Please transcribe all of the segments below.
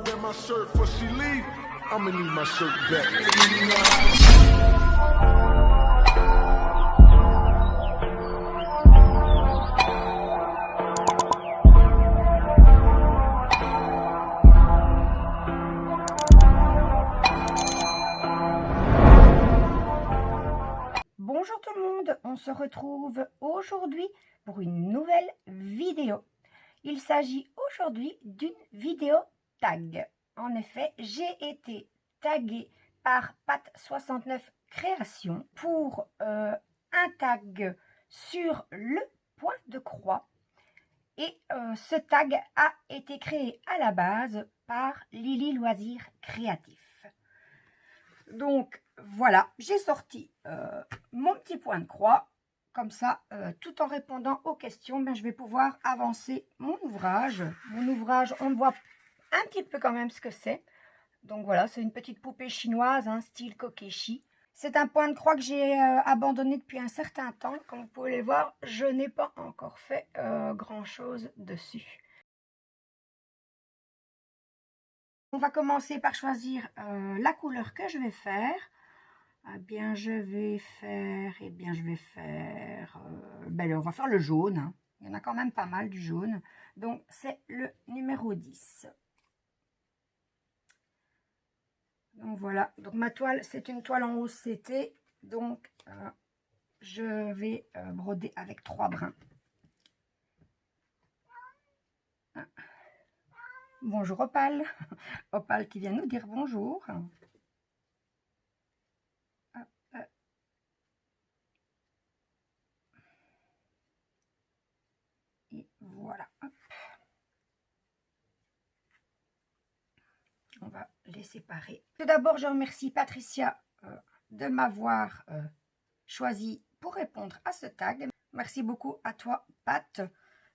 wear my shirt before she leave, I'ma need my shirt back. Bonjour tout le monde, on se retrouve aujourd'hui pour une nouvelle vidéo. Il s'agit aujourd'hui d'une vidéo tag. En effet, j'ai été taguée par Pat69 Création pour un tag sur le point de croix. Et ce tag a été créé à la base par Lily Loisirs Créatifs. Donc voilà, j'ai sorti mon petit point de croix. Comme ça, tout en répondant aux questions, ben, je vais pouvoir avancer mon ouvrage. Mon ouvrage, on voit un petit peu quand même ce que c'est. Donc voilà, c'est une petite poupée chinoise, hein, style Kokeshi. C'est un point de croix que j'ai abandonné depuis un certain temps. Comme vous pouvez le voir, je n'ai pas encore fait grand-chose dessus. On va commencer par choisir la couleur que je vais faire. On va faire le jaune, hein. Il y en a quand même pas mal du jaune. Donc, c'est le numéro 10. Donc, voilà. Donc, ma toile, c'est une toile en OCT. Donc, je vais broder avec 3 brins. Bonjour Opal. Opal qui vient nous dire bonjour. Et voilà. Hop. On va les séparer. Tout d'abord, je remercie Patricia de m'avoir choisi pour répondre à ce tag. Merci beaucoup à toi, Pat.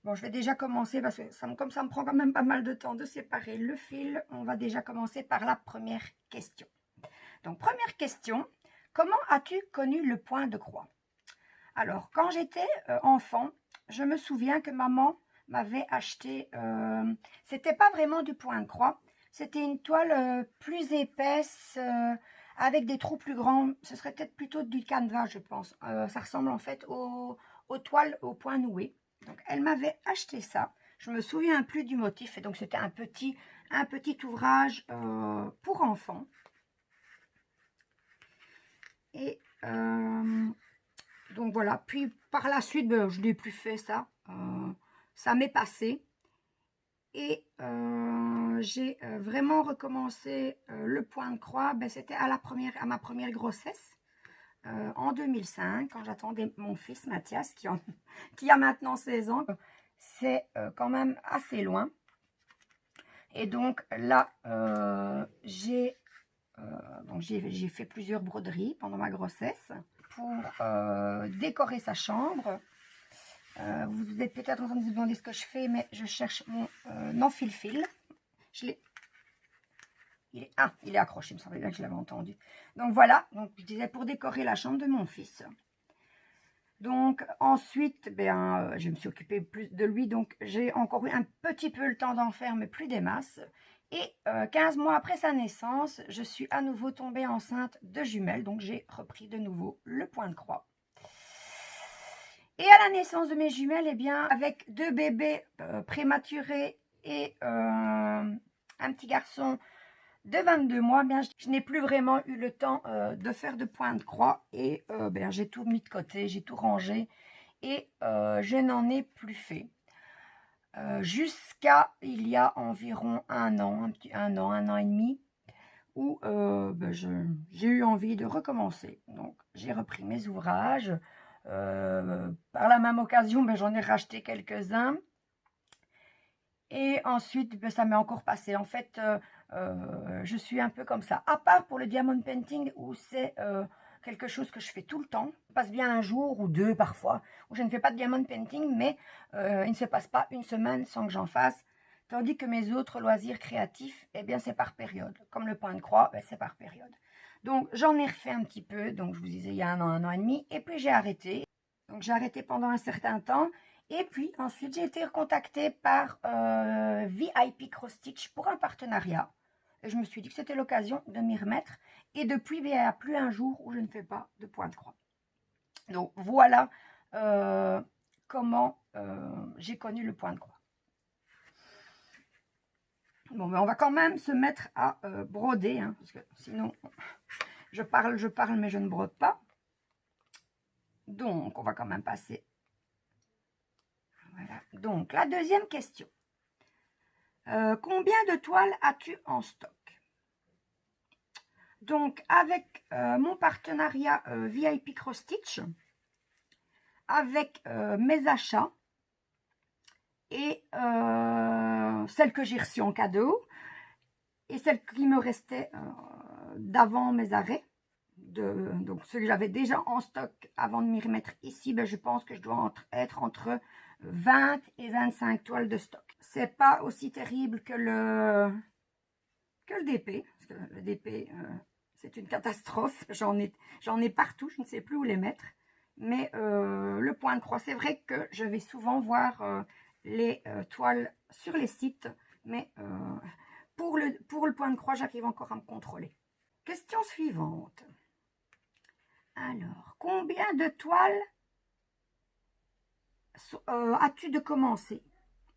Bon, je vais déjà commencer parce que comme ça me prend quand même pas mal de temps de séparer le fil. On va déjà commencer par la première question. Donc, première question. Comment as-tu connu le point de croix? Alors, quand j'étais enfant, je me souviens que maman m'avait acheté, c'était pas vraiment du point de croix, c'était une toile plus épaisse, avec des trous plus grands. Ce serait peut-être plutôt du canevas, je pense. Ça ressemble en fait aux toiles au point noué. Donc, elle m'avait acheté ça. Je me souviens plus du motif, et donc c'était un petit ouvrage pour enfants. Et donc voilà, puis par la suite, ben, je n'ai plus fait ça. Ça m'est passé. Et j'ai vraiment recommencé le point de croix. Ben, c'était à ma première grossesse, en 2005, quand j'attendais mon fils Mathias, qui a maintenant 16 ans. C'est quand même assez loin. Et donc là, j'ai fait plusieurs broderies pendant ma grossesse pour décorer sa chambre. Vous êtes peut-être en train de vous demander ce que je fais, mais je cherche mon enfile-fil. Il est accroché, il me semblait bien que je l'avais entendu. Donc voilà, donc je disais pour décorer la chambre de mon fils. Donc ensuite, je me suis occupée plus de lui, donc j'ai encore eu un petit peu le temps d'en faire, mais plus des masses. Et 15 mois après sa naissance, je suis à nouveau tombée enceinte de jumelles, donc j'ai repris de nouveau le point de croix. Et à la naissance de mes jumelles, eh bien, avec 2 bébés prématurés et un petit garçon de 22 mois, bien, je n'ai plus vraiment eu le temps de faire de point de croix. Et j'ai tout mis de côté, j'ai tout rangé et je n'en ai plus fait. Jusqu'à il y a environ un an et demi, où j'ai eu envie de recommencer. Donc, j'ai repris mes ouvrages. Par la même occasion, j'en ai racheté quelques-uns. Et ensuite, ça m'est encore passé. En fait, je suis un peu comme ça. À part pour le diamond painting, où c'est quelque chose que je fais tout le temps. Je passe bien un jour ou 2 parfois, où je ne fais pas de diamond painting, mais il ne se passe pas une semaine sans que j'en fasse. Tandis que mes autres loisirs créatifs, eh bien, c'est par période. Comme le point de croix, c'est par période. Donc, j'en ai refait un petit peu. Donc, je vous disais, il y a un an et demi. Et puis, j'ai arrêté. Donc, j'ai arrêté pendant un certain temps. Et puis, ensuite, j'ai été recontactée par VIP Cross Stitch pour un partenariat. Et je me suis dit que c'était l'occasion de m'y remettre. Et depuis, il n'y a plus un jour où je ne fais pas de point de croix. Donc voilà comment j'ai connu le point de croix. Bon, mais on va quand même se mettre à broder, hein, parce que sinon, je parle, mais je ne brode pas. Donc, on va quand même passer. Voilà. Donc, la deuxième question. Combien de toiles as-tu en stock? Donc, avec mon partenariat VIP Cross Stitch, avec mes achats et celles que j'ai reçues en cadeau et celles qui me restaient d'avant mes arrêts, donc ceux que j'avais déjà en stock avant de m'y remettre ici, ben, je pense que je dois être entre 20 et 25 toiles de stock. C'est pas aussi terrible que le DP, parce que le DP, c'est une catastrophe. J'en ai partout, je ne sais plus où les mettre. Mais le point de croix, c'est vrai que je vais souvent voir les toiles sur les sites, mais pour le point de croix, j'arrive encore à me contrôler. Question suivante. Alors, combien de toiles as-tu de commencer?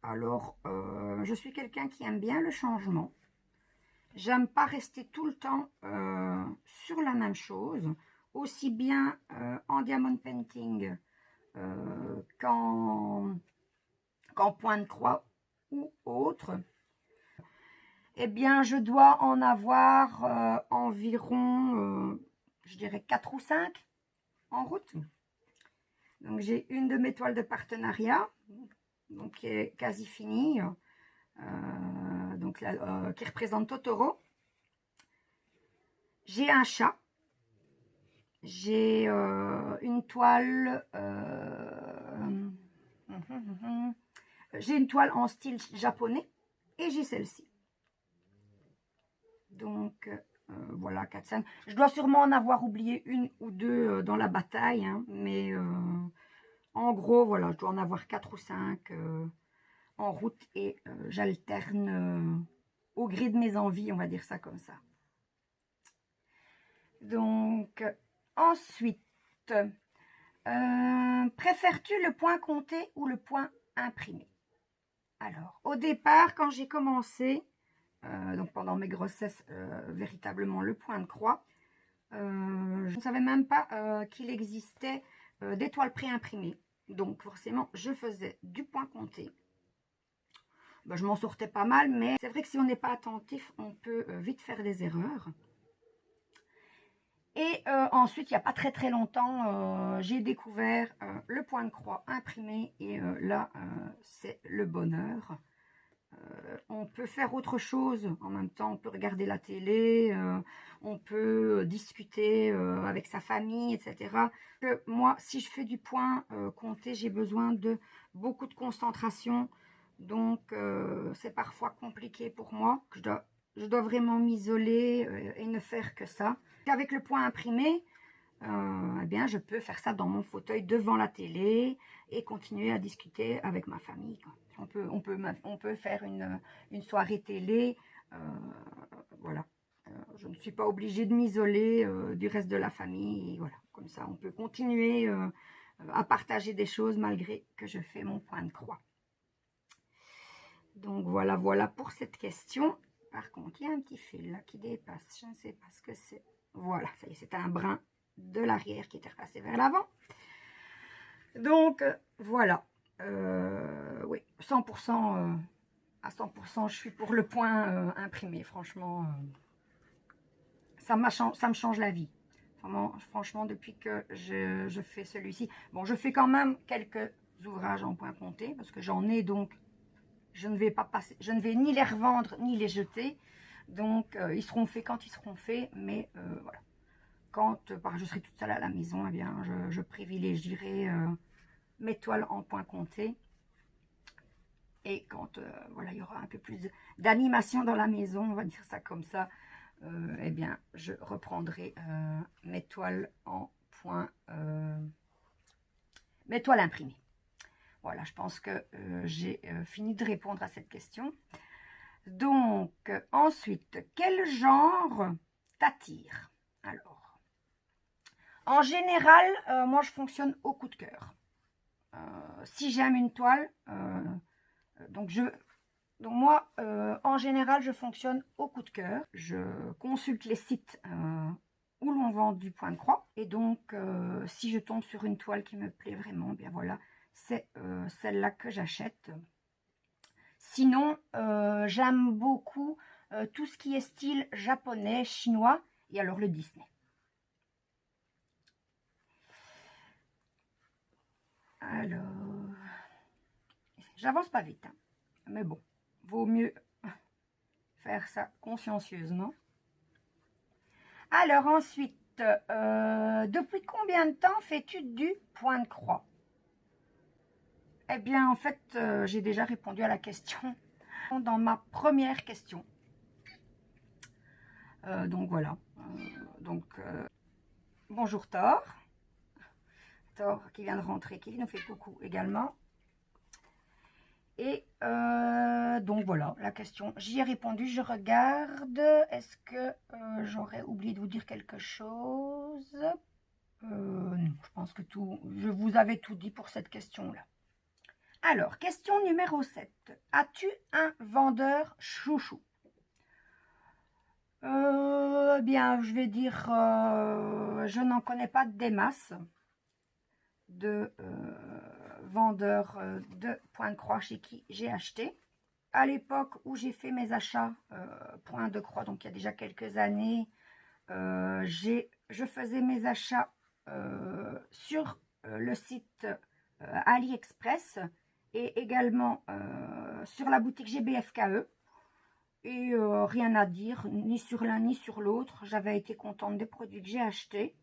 Alors, je suis quelqu'un qui aime bien le changement. J'aime pas rester tout le temps sur la même chose, aussi bien en diamond painting qu'en point de croix ou autre. Eh bien, je dois en avoir environ, je dirais 4 ou 5 en route. Donc, j'ai une de mes toiles de partenariat, donc qui est quasi finie, donc qui représente Totoro. J'ai un chat. J'ai une toile. J'ai une toile en style japonais et j'ai celle-ci. Donc voilà, 4-5. Je dois sûrement en avoir oublié une ou deux dans la bataille, hein, mais en gros, voilà, je dois en avoir 4 ou 5 en route et j'alterne au gré de mes envies, on va dire ça comme ça. Donc, ensuite, préfères-tu le point compté ou le point imprimé? Alors, au départ, quand j'ai commencé, donc pendant mes grossesses, véritablement le point de croix, je ne savais même pas qu'il existait des toiles pré-imprimées. Donc, forcément, je faisais du point compté. Ben, je m'en sortais pas mal, mais c'est vrai que si on n'est pas attentif, on peut vite faire des erreurs. Et ensuite, il n'y a pas très longtemps, j'ai découvert le point de croix imprimé et là, c'est le bonheur. On peut faire autre chose en même temps, on peut regarder la télé, on peut discuter avec sa famille, etc. Moi, si je fais du point compté, j'ai besoin de beaucoup de concentration, donc c'est parfois compliqué pour moi. Je dois vraiment m'isoler et ne faire que ça. Avec le point imprimé, eh bien, je peux faire ça dans mon fauteuil devant la télé et continuer à discuter avec ma famille, quoi. On peut faire une soirée télé, voilà. Je ne suis pas obligée de m'isoler du reste de la famille, et voilà. Comme ça, on peut continuer à partager des choses malgré que je fais mon point de croix. Donc voilà pour cette question. Par contre, il y a un petit fil là qui dépasse, je ne sais pas ce que c'est. Voilà, ça y est, c'est un brin de l'arrière qui était repassé vers l'avant. Donc, voilà. Oui, 100%, à 100%, je suis pour le point imprimé. Franchement, ça me change la vie. Franchement, depuis que je fais celui-ci. Bon, je fais quand même quelques ouvrages en point compté, parce que j'en ai, donc je ne vais ni les revendre, ni les jeter. Donc, ils seront faits quand ils seront faits, mais voilà. Quand je serai toute seule à la maison, eh bien, je privilégierai mes toiles en point compté. Et quand voilà, il y aura un peu plus d'animation dans la maison, on va dire ça comme ça, eh bien, je reprendrai mes toiles en point, mes toiles imprimées. Voilà, je pense que j'ai fini de répondre à cette question. Donc, ensuite, quel genre t'attire? Alors, en général, moi, je fonctionne au coup de cœur. Si j'aime une toile, donc moi, en général, je fonctionne au coup de cœur. Je consulte les sites où l'on vend du point de croix. Et donc, si je tombe sur une toile qui me plaît vraiment, bien voilà, c'est celle-là que j'achète. Sinon, j'aime beaucoup tout ce qui est style japonais, chinois, et alors le Disney. Alors, j'avance pas vite, hein, mais bon, vaut mieux faire ça consciencieusement. Alors ensuite, depuis combien de temps fais-tu du point de croix? Eh bien, en fait, j'ai déjà répondu à la question dans ma première question. Donc voilà. Bonjour Thor. Thor qui vient de rentrer, qui nous fait coucou également. Et donc voilà la question. J'y ai répondu, je regarde. Est-ce que j'aurais oublié de vous dire quelque chose? Non, je pense que je vous avais tout dit pour cette question-là. Alors, question numéro 7. As-tu un vendeur chouchou? Bien, je vais dire, je n'en connais pas des masses de vendeurs de point de croix chez qui j'ai acheté. À l'époque où j'ai fait mes achats point de croix, donc il y a déjà quelques années, je faisais mes achats sur le site AliExpress et également sur la boutique GBFKE. Et rien à dire, ni sur l'un ni sur l'autre. J'avais été contente des produits que j'ai achetés.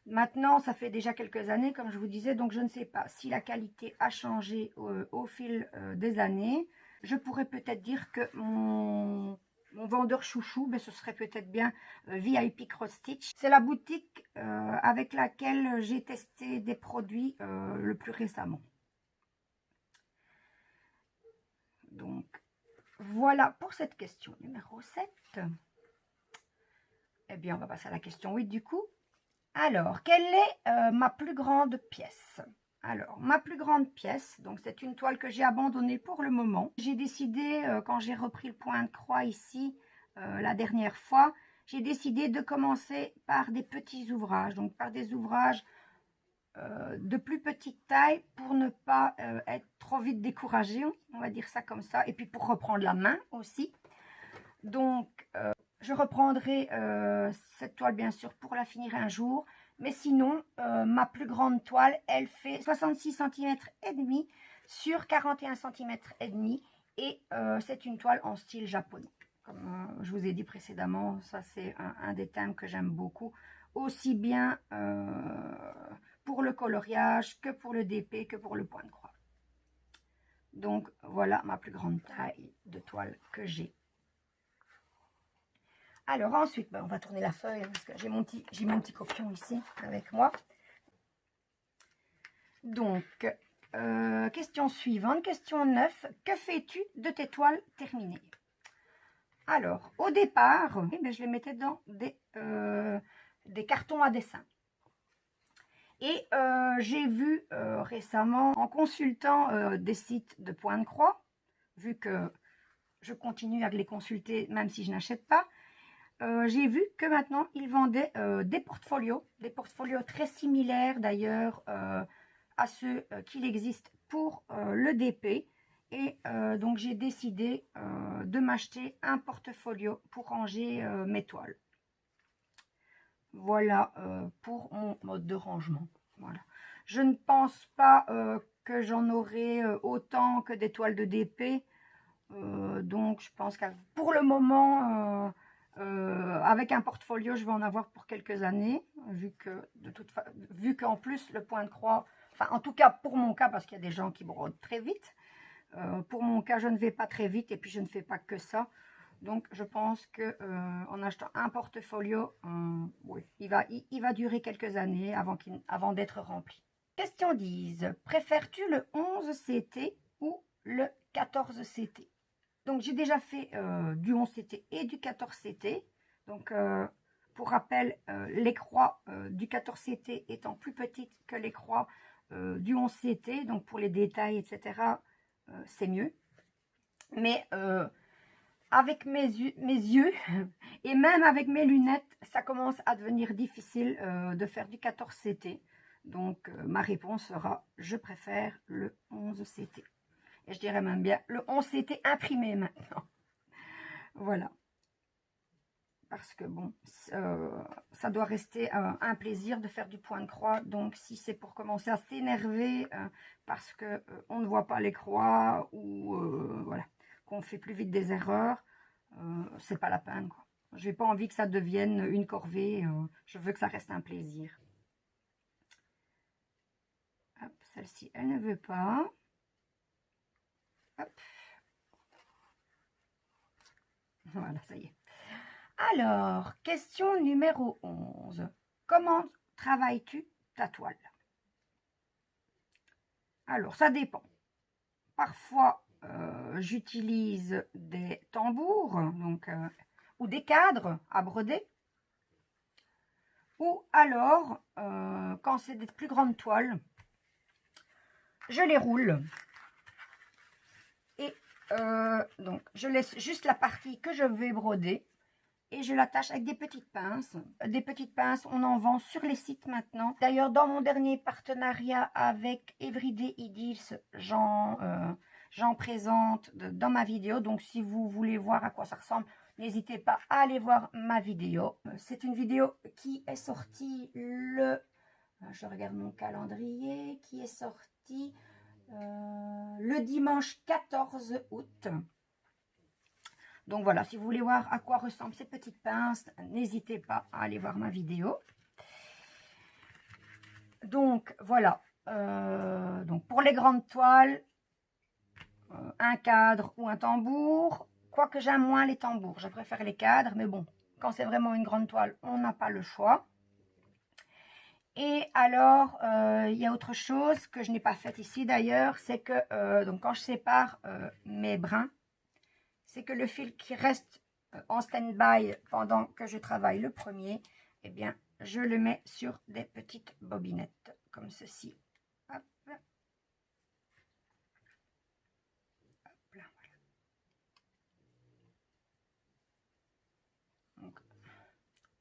Maintenant, ça fait déjà quelques années, comme je vous disais, donc je ne sais pas si la qualité a changé au fil des années. Je pourrais peut-être dire que mon vendeur chouchou, ben, ce serait peut-être bien VIP Cross Stitch. C'est la boutique avec laquelle j'ai testé des produits le plus récemment. Donc, voilà pour cette question numéro 7. Eh bien, on va passer à la question 8 du coup. Alors, quelle est ma plus grande pièce? Alors, ma plus grande pièce, donc c'est une toile que j'ai abandonnée pour le moment. J'ai décidé, quand j'ai repris le point de croix ici, la dernière fois, j'ai décidé de commencer par des petits ouvrages, donc par des ouvrages de plus petite taille pour ne pas être trop vite découragée, on va dire ça comme ça, et puis pour reprendre la main aussi. Donc, je reprendrai cette toile bien sûr pour la finir un jour. Mais sinon, ma plus grande toile, elle fait 66 cm et demi sur 41 cm et demi. Et c'est une toile en style japonais. Comme je vous ai dit précédemment, ça c'est un des thèmes que j'aime beaucoup. Aussi bien pour le coloriage que pour le DP que pour le point de croix. Donc voilà ma plus grande taille de toile que j'ai. Alors ensuite, ben, on va tourner la feuille parce que j'ai mon petit copion ici avec moi. Donc, question suivante, question 9. Que fais-tu de tes toiles terminées? Alors, au départ, eh bien, je les mettais dans des cartons à dessin. Et j'ai vu récemment, en consultant des sites de point de croix, vu que je continue à les consulter même si je n'achète pas, j'ai vu que maintenant, ils vendaient des portfolios très similaires d'ailleurs à ceux qu'il existe pour le DP. Et donc, j'ai décidé de m'acheter un portfolio pour ranger mes toiles. Voilà pour mon mode de rangement. Voilà. Je ne pense pas que j'en aurai autant que des toiles de DP. Donc, je pense que pour le moment... avec un portfolio, je vais en avoir pour quelques années, vu qu'en plus le point de croix, enfin en tout cas pour mon cas, parce qu'il y a des gens qui brodent très vite, pour mon cas je ne vais pas très vite et puis je ne fais pas que ça. Donc je pense que en achetant un portfolio, oui, il va durer quelques années avant d'être rempli. Question 10. Préfères-tu le 11 CT ou le 14 CT? Donc, j'ai déjà fait du 11 CT et du 14 CT. Donc, pour rappel, les croix du 14 CT étant plus petites que les croix du 11 CT. Donc, pour les détails, etc., c'est mieux. Mais avec mes yeux et même avec mes lunettes, ça commence à devenir difficile de faire du 14 CT. Donc, ma réponse sera, je préfère le 11 CT. Et je dirais même bien le 11 CT imprimé maintenant. Voilà. Parce que bon, ça doit rester un plaisir de faire du point de croix. Donc, si c'est pour commencer à s'énerver parce que on ne voit pas les croix ou voilà, qu'on fait plus vite des erreurs, c'est pas la peine, quoi. J'ai pas envie que ça devienne une corvée. Je veux que ça reste un plaisir. Hop, celle-ci, elle ne veut pas. Hop. Voilà, ça y est. Alors, question numéro 11. Comment travailles-tu ta toile? Alors, ça dépend. Parfois, j'utilise des tambours donc, ou des cadres à broder. Ou alors, quand c'est des plus grandes toiles, je les roule. Et donc, je laisse juste la partie que je vais broder. Et je l'attache avec des petites pinces. Des petites pinces, on en vend sur les sites maintenant. D'ailleurs, dans mon dernier partenariat avec Everyday Ideals, j'en présente dans ma vidéo. Donc, si vous voulez voir à quoi ça ressemble, n'hésitez pas à aller voir ma vidéo. C'est une vidéo qui est sortie je regarde mon calendrier, qui est sortie le dimanche 14 août. Donc voilà, si vous voulez voir à quoi ressemblent ces petites pinces, n'hésitez pas à aller voir ma vidéo. Donc voilà, donc pour les grandes toiles, un cadre ou un tambour. Quoique j'aime moins les tambours, je préfère les cadres, mais bon, quand c'est vraiment une grande toile, on n'a pas le choix. Et alors, il y a autre chose que je n'ai pas faite ici d'ailleurs, c'est que donc quand je sépare mes brins, c'est que le fil qui reste en stand-by pendant que je travaille le premier, eh bien, je le mets sur des petites bobinettes, comme ceci. Hop. Hop là, voilà. Donc,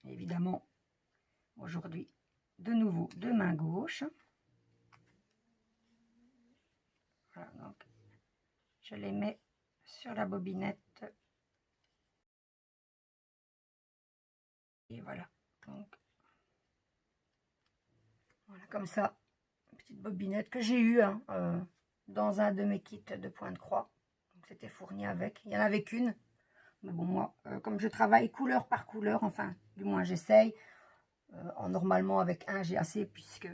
évidemment, aujourd'hui, de nouveau, de main gauche. Voilà, donc, je les mets sur la bobinette. Et voilà, donc voilà, comme ça, une petite bobinette que j'ai eue hein, dans un de mes kits de point de croix. C'était fourni avec, il n'y en avait qu'une. Mais bon, moi, comme je travaille couleur par couleur, enfin, du moins j'essaye, normalement avec un j'ai assez, puisque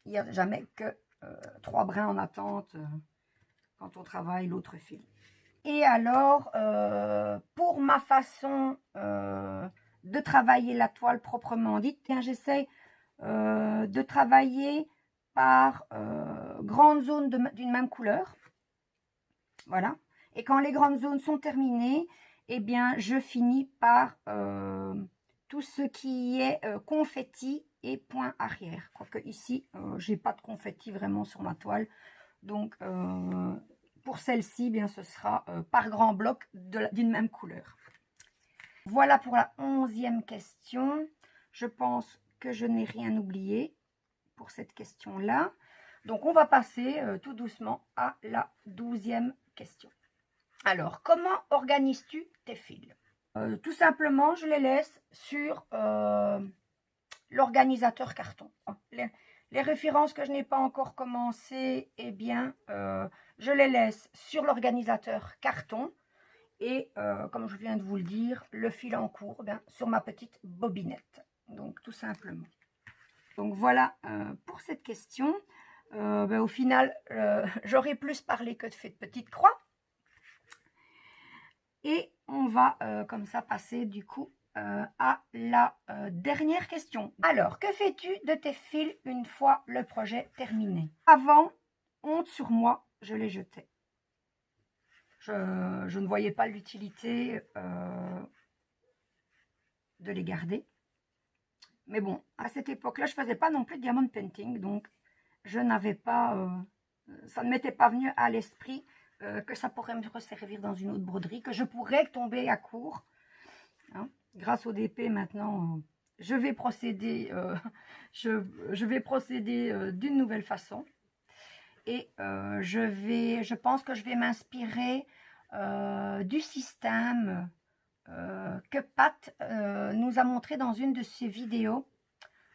il n'y a jamais que 3 brins en attente quand on travaille l'autre fil. Et alors, pour ma façon de travailler la toile proprement dite, j'essaye de travailler par grandes zones d'une même couleur. Voilà. Et quand les grandes zones sont terminées, eh bien, je finis par tout ce qui est confetti et point arrière. Quoique ici, j'ai pas de confetti vraiment sur ma toile. Donc, pour celle-ci, bien, ce sera par grand bloc d'une même couleur. Voilà pour la 11e question. Je pense que je n'ai rien oublié pour cette question-là. Donc, on va passer tout doucement à la 12e question. Alors, comment organises-tu tes fils? Tout simplement, je les laisse sur l'organisateur carton. Les références que je n'ai pas encore commencé, eh bien, je les laisse sur l'organisateur carton. Et comme je viens de vous le dire, le fil en cours, eh bien, sur ma petite bobinette. Donc, tout simplement. Donc, voilà pour cette question. Ben, au final, j'aurais plus parlé que de fait de petites croix. Et on va comme ça passer du coup à la dernière question. Alors, que fais-tu de tes fils une fois le projet terminé? Avant, honte sur moi, je les jetais. je ne voyais pas l'utilité de les garder. Mais bon, à cette époque-là, je ne faisais pas non plus de diamond painting, donc je n'avais pas, ça ne m'était pas venu à l'esprit que ça pourrait me resservir dans une autre broderie, que je pourrais tomber à court. Hein. Grâce au DP maintenant, je vais procéder, je vais procéder d'une nouvelle façon. Et je pense que je vais m'inspirer du système que Pat nous a montré dans une de ses vidéos.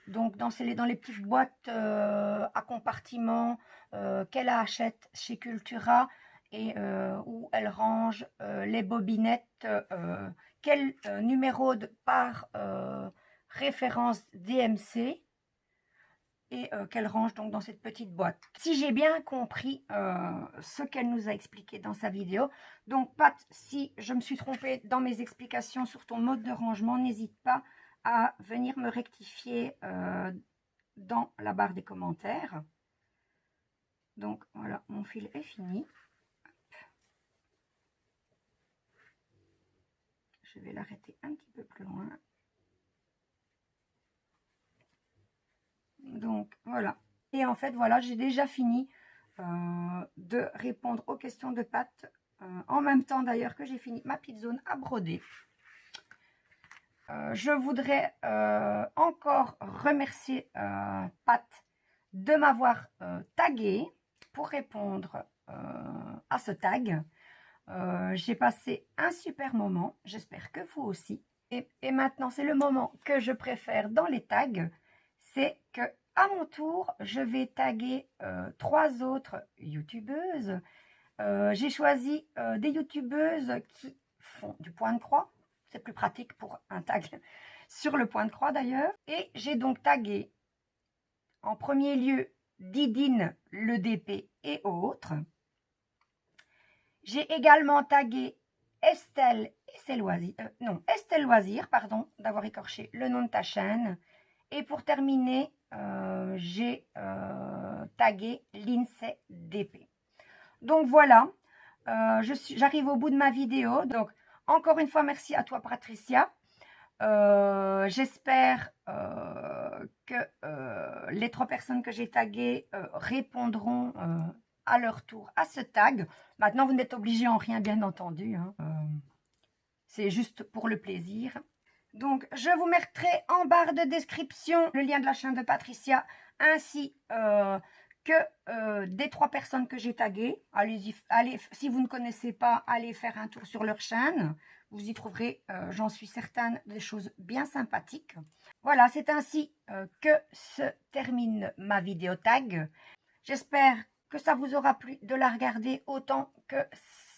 Donc dans les petites boîtes à compartiments qu'elle achète chez Cultura et où elle range les bobinettes, quel numéro par référence DMC, et qu'elle range donc dans cette petite boîte. Si j'ai bien compris ce qu'elle nous a expliqué dans sa vidéo, donc Pat, si je me suis trompée dans mes explications sur ton mode de rangement, n'hésite pas à venir me rectifier dans la barre des commentaires. Donc voilà, mon fil est fini. Je vais l'arrêter un petit peu plus loin. Donc voilà, et en fait voilà, j'ai déjà fini de répondre aux questions de Pat, en même temps d'ailleurs que j'ai fini ma petite zone à broder. Je voudrais encore remercier Pat de m'avoir tagué pour répondre à ce tag. J'ai passé un super moment, j'espère que vous aussi. Et maintenant, c'est le moment que je préfère dans les tags, c'est que à mon tour, je vais taguer 3 autres youtubeuses. J'ai choisi des youtubeuses qui font du point de croix. C'est plus pratique pour un tag sur le point de croix d'ailleurs. Et j'ai donc tagué en premier lieu Didine, le DP et autres. J'ai également tagué Estelle et ses loisirs, Estelle Loisir, pardon, d'avoir écorché le nom de ta chaîne. Et pour terminer, j'ai tagué Lindsay DP. Donc voilà, j'arrive au bout de ma vidéo. Donc encore une fois, merci à toi Patricia. J'espère que les 3 personnes que j'ai taguées répondront à leur tour à ce tag. Maintenant, vous n'êtes obligés en rien, bien entendu. Hein. C'est juste pour le plaisir. Donc, je vous mettrai en barre de description le lien de la chaîne de Patricia, ainsi que des 3 personnes que j'ai taguées. Allez, si vous ne connaissez pas, allez faire un tour sur leur chaîne. Vous y trouverez, j'en suis certaine, des choses bien sympathiques. Voilà, c'est ainsi que se termine ma vidéo tag. J'espère que ça vous aura plu de la regarder autant que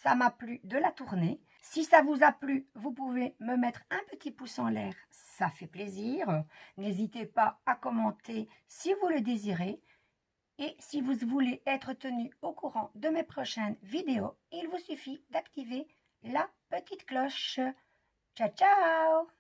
ça m'a plu de la tourner. Si ça vous a plu, vous pouvez me mettre un petit pouce en l'air, ça fait plaisir. N'hésitez pas à commenter si vous le désirez. Et si vous voulez être tenu au courant de mes prochaines vidéos, il vous suffit d'activer la petite cloche. Ciao, ciao!